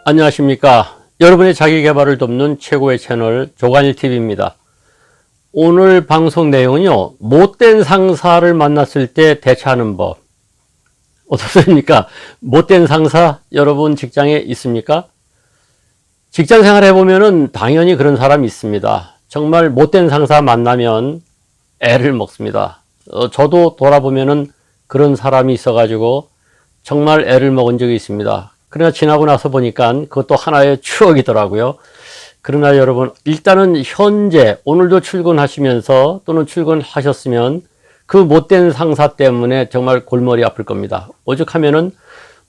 안녕하십니까. 여러분의 자기계발을 돕는 최고의 채널 조간일TV입니다. 오늘 방송 내용은요, 못된 상사를 만났을 때 대처하는 법. 어떻습니까? 못된 상사 여러분 직장에 있습니까? 직장 생활 해보면은 당연히 그런 사람이 있습니다. 정말 못된 상사 만나면 애를 먹습니다. 저도 돌아보면은 그런 사람이 있어가지고 정말 애를 먹은 적이 있습니다. 그러나 지나고 나서 보니까 그것도 하나의 추억이더라고요. 그러나 여러분, 일단은 현재 오늘도 출근하시면서 또는 출근하셨으면 그 못된 상사 때문에 정말 골머리 아플 겁니다. 오죽하면은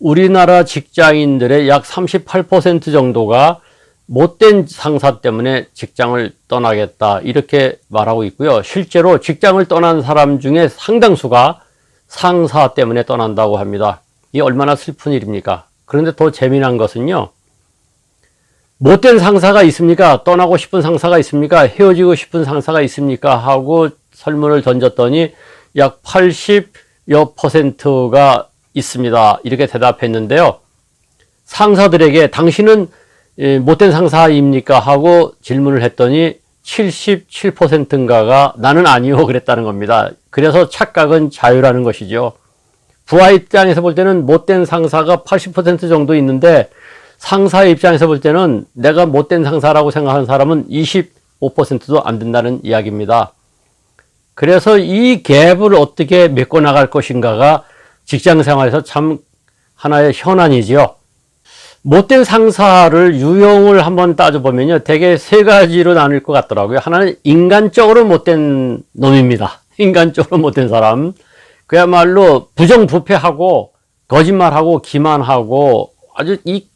우리나라 직장인들의 약 38% 정도가 못된 상사 때문에 직장을 떠나겠다 이렇게 말하고 있고요. 실제로 직장을 떠난 사람 중에 상당수가 상사 때문에 떠난다고 합니다. 이게 얼마나 슬픈 일입니까? 그런데 더 재미난 것은요, 못된 상사가 있습니까? 떠나고 싶은 상사가 있습니까? 헤어지고 싶은 상사가 있습니까? 하고 설문을 던졌더니 약 80여 %가 있습니다. 이렇게 대답했는데요. 상사들에게 당신은 못된 상사입니까? 하고 질문을 했더니 77%인가가 나는 아니요 그랬다는 겁니다. 그래서 착각은 자유라는 것이죠. 부하 입장에서 볼 때는 못된 상사가 80% 정도 있는데 상사의 입장에서 볼 때는 내가 못된 상사라고 생각하는 사람은 25%도 안 된다는 이야기입니다. 그래서 이 갭을 어떻게 메꿔 나갈 것인가가 직장 생활에서 참 하나의 현안이지요. 못된 상사를 유형을 한번 따져보면요, 대개 세 가지로 나눌 것 같더라고요. 하나는 인간적으로 못된 놈입니다. 인간적으로 못된 사람. 그야말로 부정부패하고 거짓말하고 기만하고 아주 이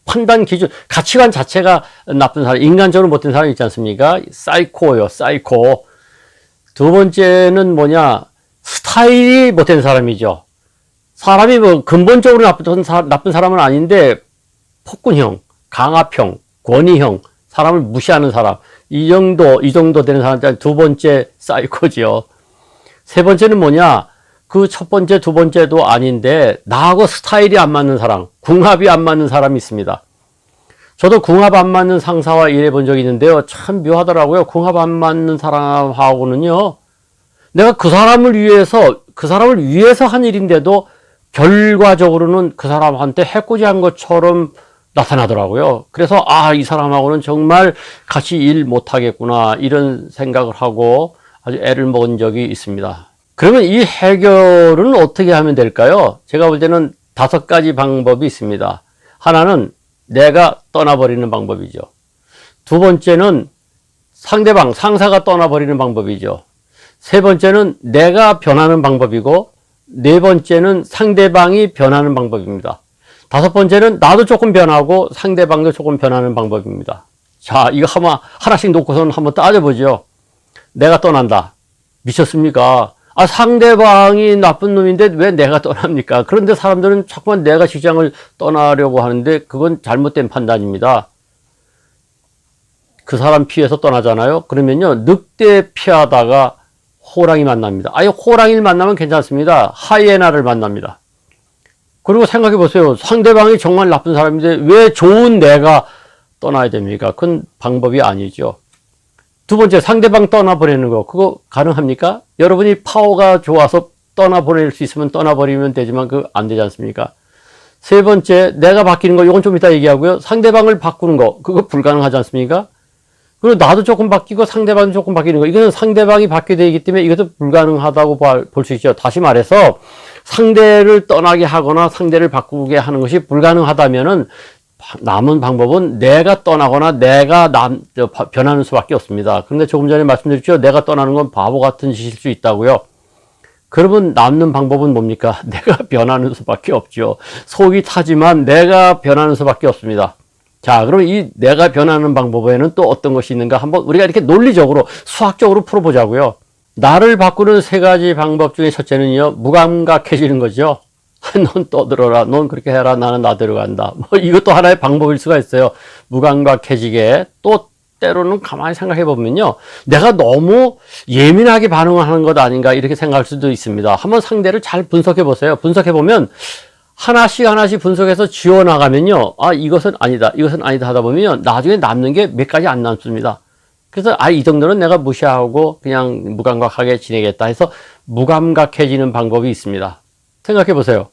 판단 기준, 가치관 자체가 나쁜 사람, 인간적으로 못된 사람이 있지 않습니까? 사이코요, 사이코. 두 번째는 뭐냐, 스타일이 못된 사람이죠. 사람이 뭐 근본적으로 나쁜 사람은 아닌데 폭군형, 강압형, 권위형, 사람을 무시하는 사람, 이 정도 되는 사람, 두 번째 사이코지요. 세 번째는 뭐냐, 그 첫 번째, 두 번째도 아닌데 나하고 스타일이 안 맞는 사람, 궁합이 안 맞는 사람이 있습니다. 저도 궁합 안 맞는 상사와 일해본 적이 있는데요. 참 묘하더라고요. 궁합 안 맞는 사람하고는요, 내가 그 사람을 위해서 한 일인데도 결과적으로는 그 사람한테 해코지한 것처럼 나타나더라고요. 그래서 이 사람하고는 정말 같이 일 못하겠구나 이런 생각을 하고 아주 애를 먹은 적이 있습니다. 그러면 이 해결은 어떻게 하면 될까요? 제가 볼 때는 5가지 방법이 있습니다. 하나는 내가 떠나버리는 방법이죠. 두 번째는 상사가 떠나버리는 방법이죠. 세 번째는 내가 변하는 방법이고, 네 번째는 상대방이 변하는 방법입니다. 5번째는 나도 조금 변하고 상대방도 조금 변하는 방법입니다. 자, 이거 하나씩 놓고서는 한번 따져보죠. 내가 떠난다. 미쳤습니까? 상대방이 나쁜 놈인데 왜 내가 떠납니까? 그런데 사람들은 자꾸만 내가 직장을 떠나려고 하는데 그건 잘못된 판단입니다. 그 사람 피해서 떠나잖아요. 그러면요, 늑대 피하다가 호랑이 만납니다. 호랑이를 만나면 괜찮습니다. 하이에나를 만납니다. 그리고 생각해 보세요. 상대방이 정말 나쁜 사람인데 왜 좋은 내가 떠나야 됩니까? 그건 방법이 아니죠. 두 번째, 상대방 떠나보내는 거. 그거 가능합니까? 여러분이 파워가 좋아서 떠나보낼 수 있으면 떠나버리면 되지만 그거 안 되지 않습니까? 세 번째, 내가 바뀌는 거. 이건 좀 이따 얘기하고요. 상대방을 바꾸는 거. 그거 불가능하지 않습니까? 그리고 나도 조금 바뀌고 상대방도 조금 바뀌는 거. 이거는 상대방이 바뀌게 되기 때문에 이것도 불가능하다고 볼 수 있죠. 다시 말해서 상대를 떠나게 하거나 상대를 바꾸게 하는 것이 불가능하다면은 남은 방법은 내가 떠나거나 내가 변하는 수밖에 없습니다. 그런데 조금 전에 말씀드렸죠. 내가 떠나는 건 바보 같은 짓일 수 있다고요. 그러면 남는 방법은 뭡니까? 내가 변하는 수밖에 없죠. 속이 타지만 내가 변하는 수밖에 없습니다. 자, 그럼 이 내가 변하는 방법에는 또 어떤 것이 있는가 한번 우리가 이렇게 논리적으로 수학적으로 풀어보자고요. 나를 바꾸는 3가지 방법 중에 첫째는요, 무감각해지는 거죠. 넌 떠들어라. 넌 그렇게 해라. 나는 나대로 간다. 이것도 하나의 방법일 수가 있어요. 무감각해지게. 또 때로는 가만히 생각해 보면요, 내가 너무 예민하게 반응하는 것 아닌가 이렇게 생각할 수도 있습니다. 한번 상대를 잘 분석해 보세요. 분석해 보면 하나씩 하나씩 분석해서 지워나가면요. 아, 이것은 아니다. 이것은 아니다 하다 보면 나중에 남는 게 몇 가지 안 남습니다. 그래서 이 정도는 내가 무시하고 그냥 무감각하게 지내겠다 해서 무감각해지는 방법이 있습니다. 생각해 보세요.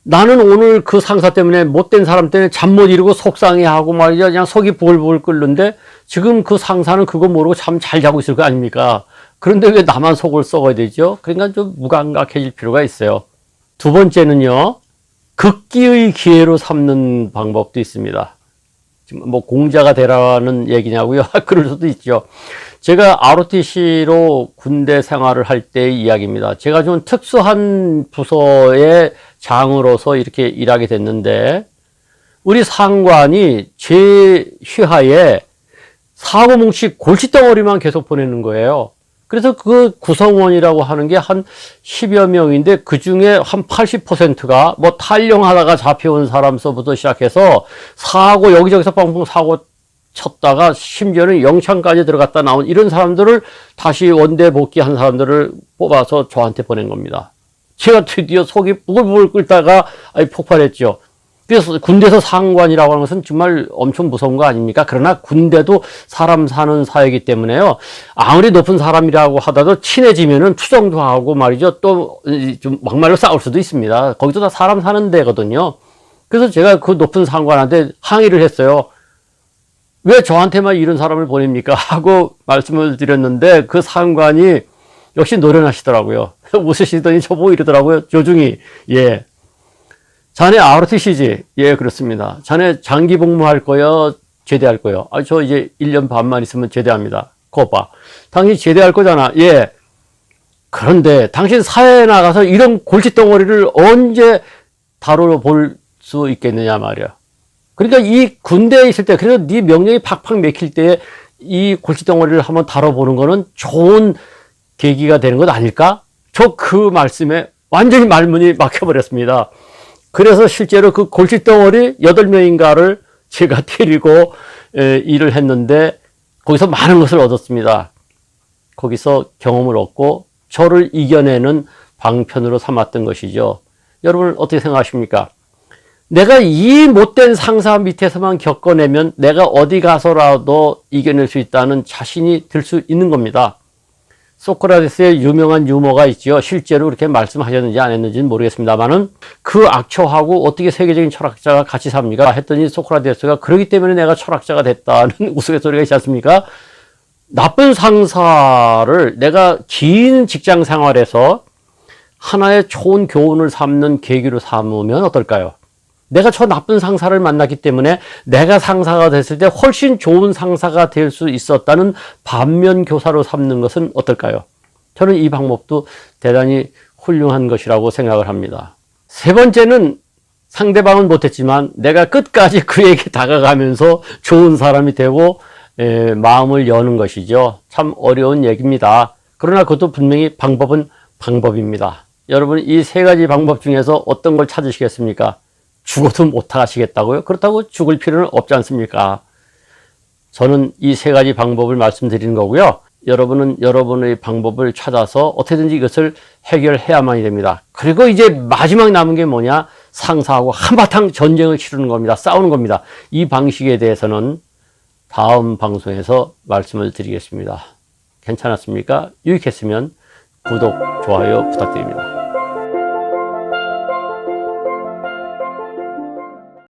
나는 오늘 그 상사 때문에 못된 사람 때문에 잠 못 이루고 속상해하고 말이죠. 그냥 속이 부글부글 끓는데 지금 그 상사는 그거 모르고 참 잘 자고 있을 거 아닙니까? 그런데 왜 나만 속을 썩어야 되죠? 그러니까 좀 무감각해질 필요가 있어요. 두 번째는요. 극기의 기회로 삼는 방법도 있습니다. 지금 뭐 공자가 되라는 얘기냐고요? 그럴 수도 있죠. 제가 ROTC로 군대 생활을 할 때의 이야기입니다. 제가 좀 특수한 부서의 장으로서 이렇게 일하게 됐는데 우리 상관이 제 휘하에 사고뭉치 골칫덩어리만 계속 보내는 거예요. 그래서 그 구성원이라고 하는 게 한 10여 명인데 그 중에 한 80%가 뭐 탈영하다가 잡혀온 사람서부터 시작해서 사고 여기저기서 빵빵 사고 쳤다가 심지어는 영창까지 들어갔다 나온 이런 사람들을 다시 원대 복귀한 사람들을 뽑아서 저한테 보낸 겁니다. 제가 드디어 속이 부글부글 끓다가 폭발했죠. 그래서 군대에서 상관이라고 하는 것은 정말 엄청 무서운 거 아닙니까? 그러나 군대도 사람 사는 사회이기 때문에요. 아무리 높은 사람이라고 하더라도 친해지면은 투정도 하고 말이죠. 또 좀 막말로 싸울 수도 있습니다. 거기도 다 사람 사는 데거든요. 그래서 제가 그 높은 상관한테 항의를 했어요. 왜 저한테만 이런 사람을 보냅니까? 하고 말씀을 드렸는데 그 상관이 역시 노련하시더라고요. 웃으시더니 저보고 이러더라고요. 조중이, 예. 자네 ROTC지? 예, 그렇습니다. 자네 장기 복무할 거요? 제대할 거요? 저 이제 1년 반만 있으면 제대합니다. 그거 봐. 당신 제대할 거잖아. 예. 그런데 당신 사회에 나가서 이런 골칫덩어리를 언제 다뤄볼 수 있겠느냐 말이야. 그러니까 이 군대에 있을 때, 그래서 네 명령이 팍팍 맥힐 때에 이 골칫덩어리를 한번 다뤄보는 거는 좋은 계기가 되는 것 아닐까? 저 그 말씀에 완전히 말문이 막혀버렸습니다. 그래서 실제로 그 골칫덩어리 8명인가를 제가 데리고 일을 했는데 거기서 많은 것을 얻었습니다. 거기서 경험을 얻고 저를 이겨내는 방편으로 삼았던 것이죠. 여러분 어떻게 생각하십니까? 내가 이 못된 상사 밑에서만 겪어내면 내가 어디 가서라도 이겨낼 수 있다는 자신이 들 수 있는 겁니다. 소크라테스의 유명한 유머가 있죠. 실제로 그렇게 말씀하셨는지 안 했는지는 모르겠습니다만은 그 악초하고 어떻게 세계적인 철학자가 같이 삽니까? 했더니 소크라테스가 그러기 때문에 내가 철학자가 됐다는 우스갯소리가 있지 않습니까? 나쁜 상사를 내가 긴 직장 생활에서 하나의 좋은 교훈을 삼는 계기로 삼으면 어떨까요? 내가 저 나쁜 상사를 만났기 때문에 내가 상사가 됐을 때 훨씬 좋은 상사가 될 수 있었다는 반면 교사로 삼는 것은 어떨까요? 저는 이 방법도 대단히 훌륭한 것이라고 생각을 합니다. 세 번째는 상대방은 못했지만 내가 끝까지 그에게 다가가면서 좋은 사람이 되고 마음을 여는 것이죠. 참 어려운 얘기입니다. 그러나 그것도 분명히 방법은 방법입니다. 여러분 이 세 가지 방법 중에서 어떤 걸 찾으시겠습니까? 죽어도 못하시겠다고요? 그렇다고 죽을 필요는 없지 않습니까? 저는 이 세 가지 방법을 말씀드리는 거고요. 여러분은 여러분의 방법을 찾아서 어떻게든지 이것을 해결해야만이 됩니다. 그리고 이제 마지막 남은 게 뭐냐? 상사하고 한바탕 전쟁을 치르는 겁니다. 싸우는 겁니다. 이 방식에 대해서는 다음 방송에서 말씀을 드리겠습니다. 괜찮았습니까? 유익했으면 구독, 좋아요 부탁드립니다.